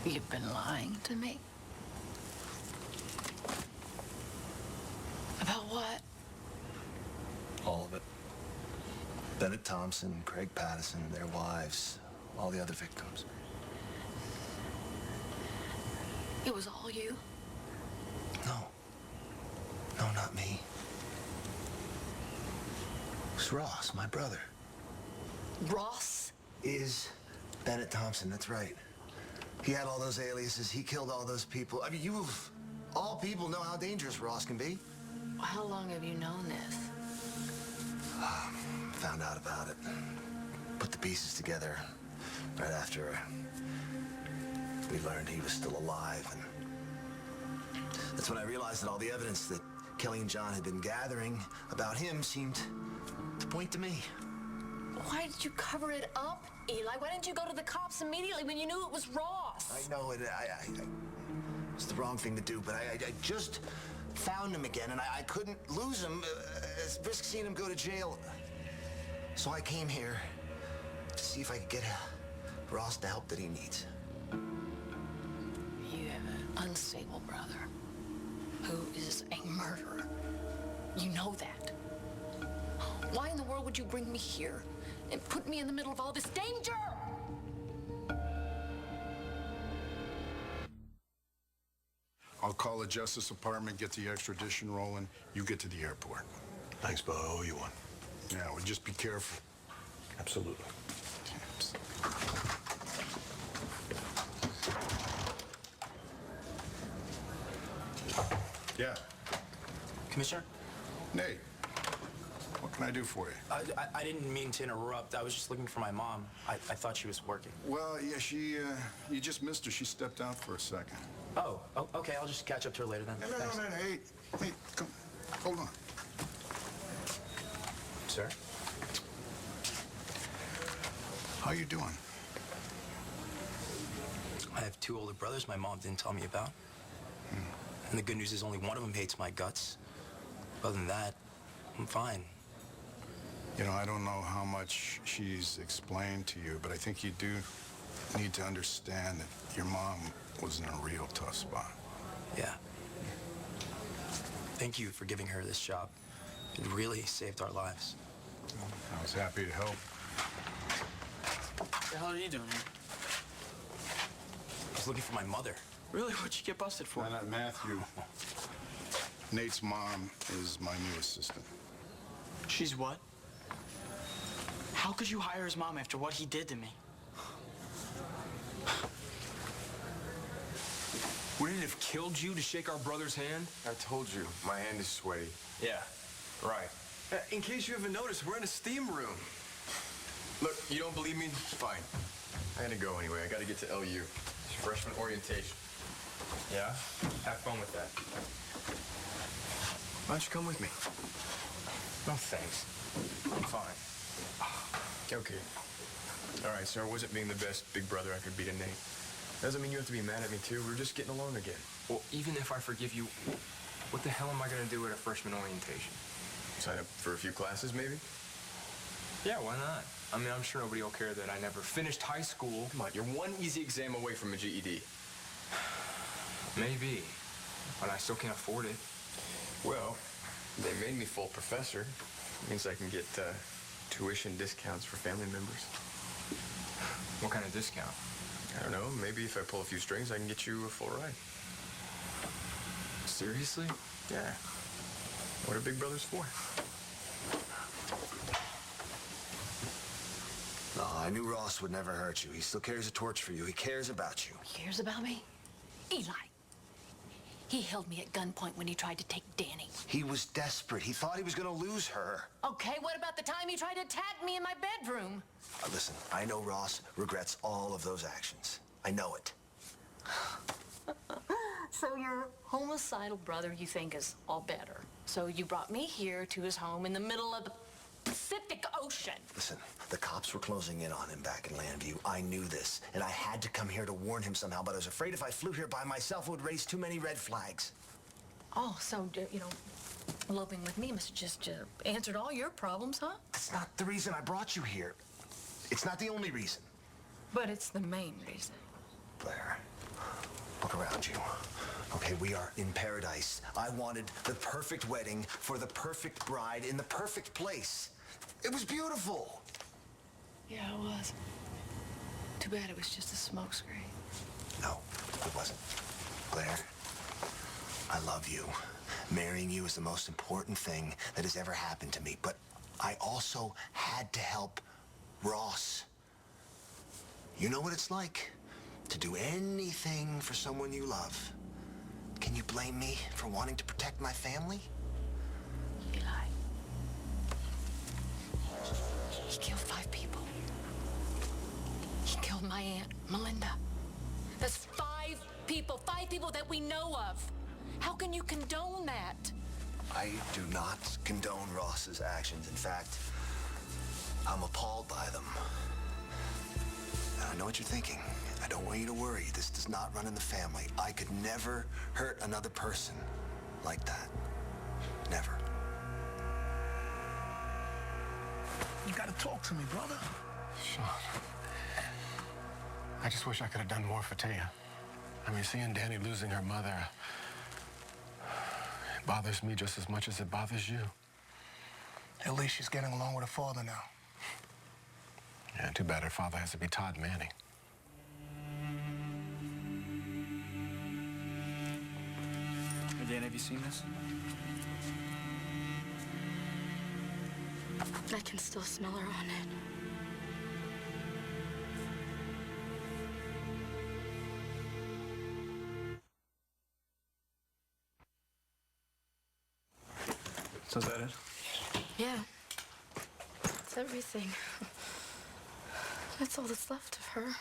You've been lying to me. About what? All of it. Bennett Thompson, Craig Pattison, their wives, all the other victims. It was all you? No. No, not me. It was Ross, my brother. Ross? Is Bennett Thompson, that's right. He had all those aliases. He killed all those people. I mean, you of all people know how dangerous Ross can be. How long have you known this? Found out about it. Put the pieces together right after we learned he was still alive. And that's when I realized that all the evidence that Kelly and John had been gathering about him seemed to point to me. Why did you cover it up, Eli? Why didn't you go to the cops immediately when you knew it was Ross? I know it. It's the wrong thing to do, but I just found him again, and I couldn't lose him. Risk seeing him go to jail. So I came here to see if I could get Ross the help that he needs. You have an unstable brother who is a murderer. You know that. Why in the world would you bring me here and put me in the middle of all this danger? I'll call the Justice Department, get the extradition rolling. You get to the airport. Thanks, Bo. I owe you one. Yeah, well, just be careful. Absolutely. Yeah. Commissioner? Nate, what can I do for you? I didn't mean to interrupt. I was just looking for my mom. I thought she was working. Well, yeah, you just missed her. She stepped out for a second. Oh, okay. I'll just catch up to her later then. No, Thanks. no, hey, come, hold on. Sir? How you doing? I have two older brothers my mom didn't tell me about. And the good news is only one of them hates my guts. Other than that, I'm fine. You know, I don't know how much she's explained to you, but I think you do need to understand that your mom was in a real tough spot. Yeah. Thank you for giving her this job. It really saved our lives. I was happy to help. What the hell are you doing here? I was looking for my mother. Really? What'd you get busted for? Not Matthew. Nate's mom is my new assistant. She's what? How could you hire his mom after what he did to me? Would it have killed you to shake our brother's hand? I told you, my hand is sweaty. Yeah, right. In case you haven't noticed, we're in a steam room. Look, you don't believe me? Fine. I had to go anyway. I got to get to LU. It's freshman orientation. Yeah? Have fun with that. Why don't you come with me? No, thanks. I'm fine. Okay. All right, so I wasn't being the best big brother I could be to Nate. Doesn't mean you have to be mad at me, too. We're just getting along again. Well, even if I forgive you, what the hell am I going to do at a freshman orientation? Sign up for a few classes, maybe? Yeah, why not? I mean, I'm sure nobody will care that I never finished high school. Come on, you're one easy exam away from a GED. Maybe, but I still can't afford it. Well, they made me full professor. Means I can get tuition discounts for family members. What kind of discount? I don't know. Maybe if I pull a few strings, I can get you a full ride. Seriously? Yeah. What are big brothers for? No, I knew Ross would never hurt you. He still carries a torch for you. He cares about you. He cares about me? Eli. He held me at gunpoint when he tried to take Danny. He was desperate. He thought he was going to lose her. Okay, what about the time he tried to attack me in my bedroom? Listen, I know Ross regrets all of those actions. I know it. So your homicidal brother you think is all better. So you brought me here to his home in the middle of the Pacific Ocean. Listen, the cops were closing in on him back in Landview. I knew this, and I had to come here to warn him somehow, but I was afraid if I flew here by myself, it would raise too many red flags. Oh, so, you know, eloping with me must have just answered all your problems, huh? That's not the reason I brought you here. It's not the only reason. But it's the main reason. Blair, around you. Okay, we are in paradise. I wanted the perfect wedding for the perfect bride in the perfect place. It was beautiful. Yeah, it was. Too bad it was just a smokescreen. No, it wasn't. Blair, I love you. Marrying you is the most important thing that has ever happened to me. But I also had to help Ross. You know what it's like to do anything for someone you love. Can you blame me for wanting to protect my family? Eli. He killed 5 people. He killed my aunt, Melinda. That's 5 people. 5 people that we know of. How can you condone that? I do not condone Ross's actions. In fact, I'm appalled by them. And I know what you're thinking. I don't want you to worry. This does not run in the family. I could never hurt another person like that. Never. You gotta talk to me, brother. Sean, I just wish I could have done more for Taya. I mean, seeing Danny losing her mother, it bothers me just as much as it bothers you. At least she's getting along with her father now. Yeah, too bad her father has to be Todd Manning. Hey, Dan, have you seen this? I can still smell her on it. So is that it? Yeah. It's everything. That's all that's left of her.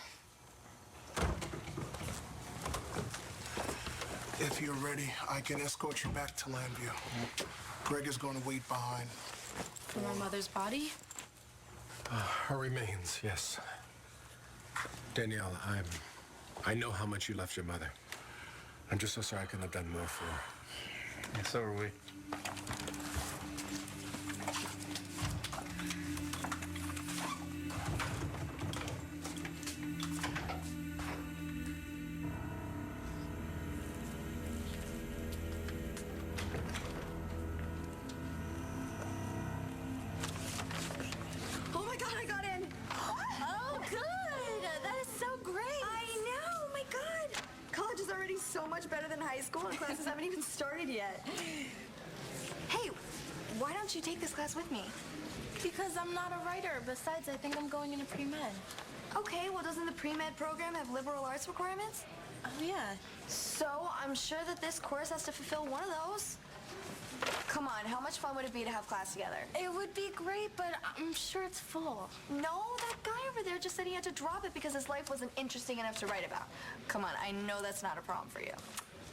If you're ready, I can escort you back to Landview. Greg is going to wait behind. For my mother's body? Her remains, yes. Danielle, I know how much you left your mother. I'm just so sorry I couldn't have done more for her. Yeah, so are we. Oh my God, I got in. Oh, good. That is so great. I know. Oh my God. College is already so much better than high school, and classes haven't even started yet. Hey, why don't you take this class with me? Because I'm not a writer. Besides, I think I'm going into pre-med. Okay, well, doesn't the pre-med program have liberal arts requirements? Oh, yeah. So I'm sure that this course has to fulfill one of those. Come on, how much fun would it be to have class together? It would be great, but I'm sure it's full. No, that guy over there just said he had to drop it because his life wasn't interesting enough to write about. Come on, I know that's not a problem for you.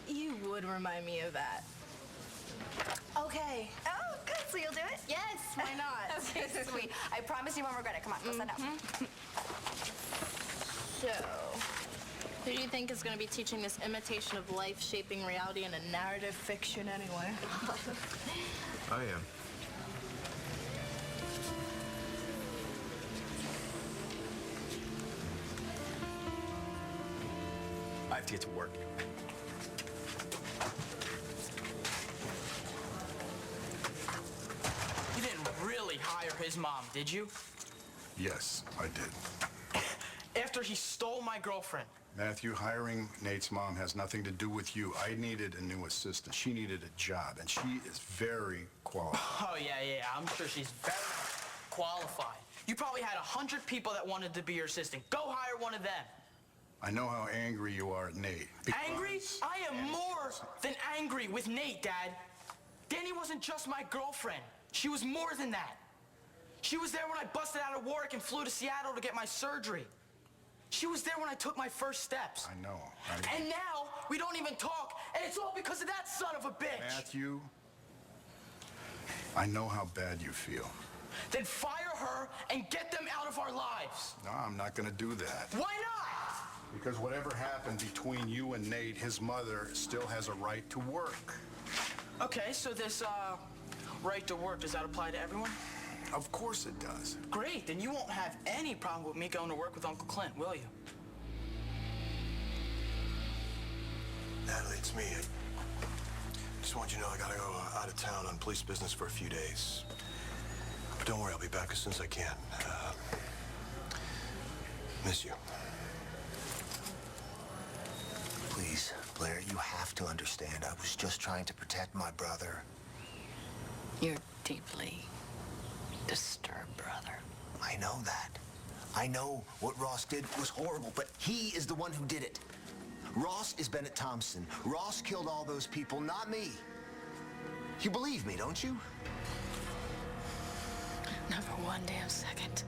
You would remind me of that. Okay. Oh, good, so you'll do it? Yes, why not? Okay, sweet. I promise you won't regret it. Come on, let's send out. So, who do you think is going to be teaching this imitation of life shaping reality in a narrative fiction anyway? I am. I have to get to work. You didn't really hire his mom, did you? Yes, I did. After he stole my girlfriend. Matthew, hiring Nate's mom has nothing to do with you. I needed a new assistant. She needed a job, and she is very qualified. Oh, yeah. I'm sure she's very qualified. You probably had 100 people that wanted to be your assistant. Go hire one of them. I know how angry you are at Nate. Angry? I am more than angry with Nate, Dad. Danny wasn't just my girlfriend. She was more than that. She was there when I busted out of Warwick and flew to Seattle to get my surgery. She was there when I took my first steps. I know. And now we don't even talk, and it's all because of that son of a bitch. Matthew, I know how bad you feel. Then fire her and get them out of our lives. No, I'm not going to do that. Why not? Because whatever happened between you and Nate, his mother still has a right to work. Okay, so this right to work, does that apply to everyone? Of course it does. Great, then you won't have any problem with me going to work with Uncle Clint, will you? Natalie, it's me. I just want you to know I gotta go out of town on police business for a few days. But don't worry, I'll be back as soon as I can. Miss you. Please, Blair, you have to understand. I was just trying to protect my brother. You're deeply disturbed, brother. I know that. I know what Ross did was horrible, but he is the one who did it. Ross is Bennett Thompson. Ross killed all those people, not me. You believe me, don't you? Not for one damn second.